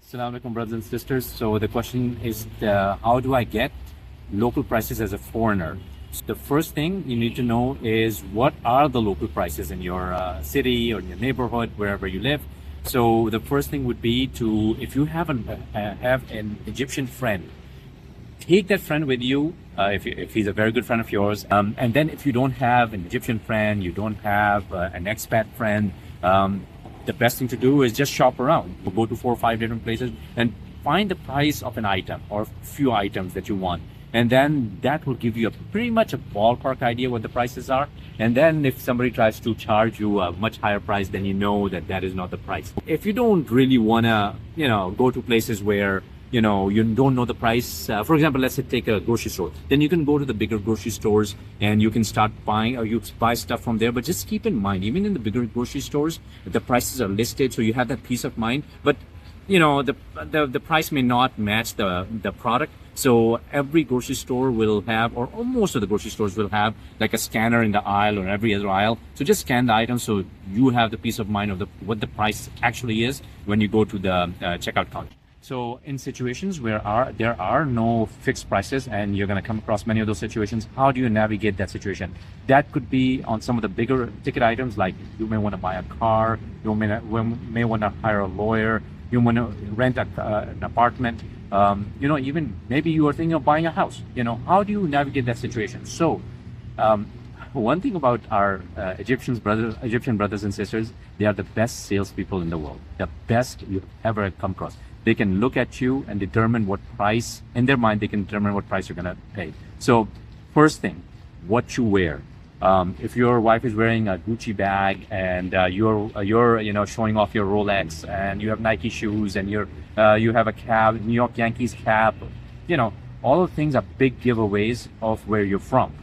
Assalamu alaikum, brothers and sisters. So the question is, how do I get local prices as a foreigner? So the first thing you need to know is what are the local prices in your city or in your neighborhood, wherever you live. So the first thing would be to, if you have an Egyptian friend, take that friend with you if he's a very good friend of yours. And then if you don't have an Egyptian friend, you don't have an expat friend, the best thing to do is just shop around. Go to 4 or 5 different places and find the price of an item or a few items that you want. And then that will give you pretty much a ballpark idea what the prices are. And then if somebody tries to charge you a much higher price, then you know that that is not the price. If you don't really want to, go to places where you don't know the price. For example, let's say take a grocery store. Then you can go to the bigger grocery stores and you can start buying, or you buy stuff from there. But just keep in mind, even in the bigger grocery stores, the prices are listed, so you have that peace of mind. But the price may not match the product. So every grocery store will have, or most of the grocery stores will have, like a scanner in the aisle or every other aisle. So just scan the item so you have the peace of mind of what the price actually is when you go to the checkout counter. So in situations where there are no fixed prices, and you're going to come across many of those situations, how do you navigate that situation? That could be on some of the bigger ticket items, like you may want to buy a car, you may want to hire a lawyer, you want to rent an apartment, even maybe you are thinking of buying a house. How do you navigate that situation? So one thing about our Egyptian brothers and sisters, they are the best salespeople in the world, the best you've ever come across. They can look at you and determine what price, in their mind, they can determine what price you're going to pay. So first thing, what you wear. If your wife is wearing a Gucci bag and you're showing off your Rolex, and you have Nike shoes, and you have a cap, New York Yankees cap, all of things are big giveaways of where you're from.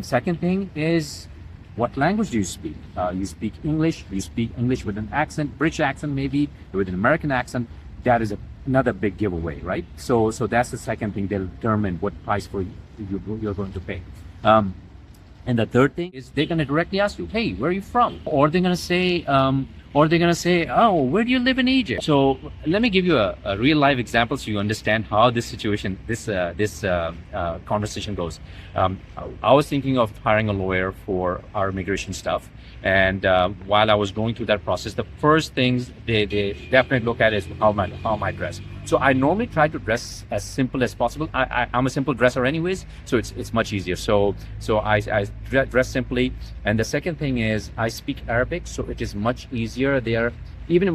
Second thing is, what language do you speak? You speak English. You speak English with an accent, British accent maybe, with an American accent. That is another big giveaway, right? So that's the second thing. They'll determine what price for you're going to pay. And the third thing is they're going to directly ask you, hey, where are you from? Or they're going to say, oh, where do you live in Egypt? So let me give you a real life example so you understand how this situation, this conversation goes. I was thinking of hiring a lawyer for our immigration stuff. And while I was going through that process, the first things they definitely look at is how am I dressed. So I normally try to dress as simple as possible. I'm a simple dresser anyways, so it's much easier. So I dress simply. And the second thing is I speak Arabic, so it is much easier there. Even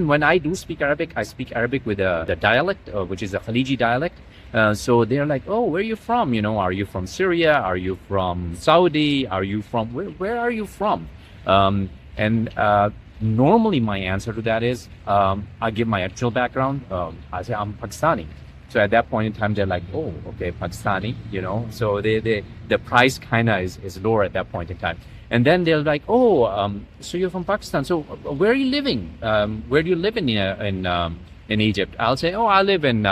when I do speak Arabic, I speak Arabic with the dialect, which is a Khaliji dialect. So they're like, oh, where are you from? Are you from Syria? Are you from Saudi? Are you from, where are you from? Normally my answer to that is, I give my actual background. I say I'm Pakistani. So at that point in time, they're like, oh, okay, Pakistani, so the price kind of is lower at that point in time. And then they're like, oh, so you're from Pakistan. So where are you living? Where do you live in Egypt? I'll say, oh, I live in,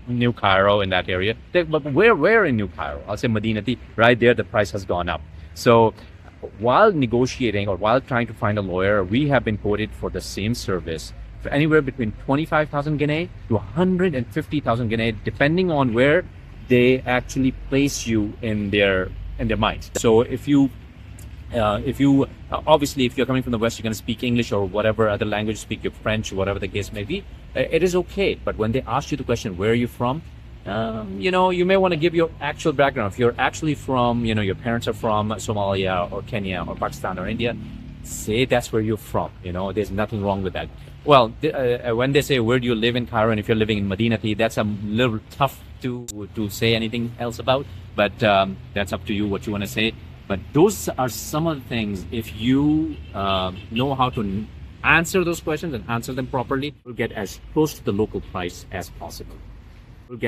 New Cairo, in that area. But where in New Cairo? I'll say Madinati. Right there, the price has gone up. So while negotiating or while trying to find a lawyer, we have been quoted for the same service for anywhere between 25,000 Guinea to 150,000 Guinea, depending on where they actually place you in their minds. So if you obviously, if you're coming from the West, you're going to speak English or whatever other language you speak, your French, whatever the case may be. It is okay. But when they ask you the question, where are you from? You may want to give your actual background. If you're actually from, your parents are from Somalia or Kenya or Pakistan or India, say that's where you're from. There's nothing wrong with that. Well, when they say, where do you live in Cairo? And if you're living in Madinati, that's a little tough to say anything else about. But that's up to you what you want to say. But those are some of the things, if you know how to answer those questions and answer them properly, you'll get as close to the local price as possible.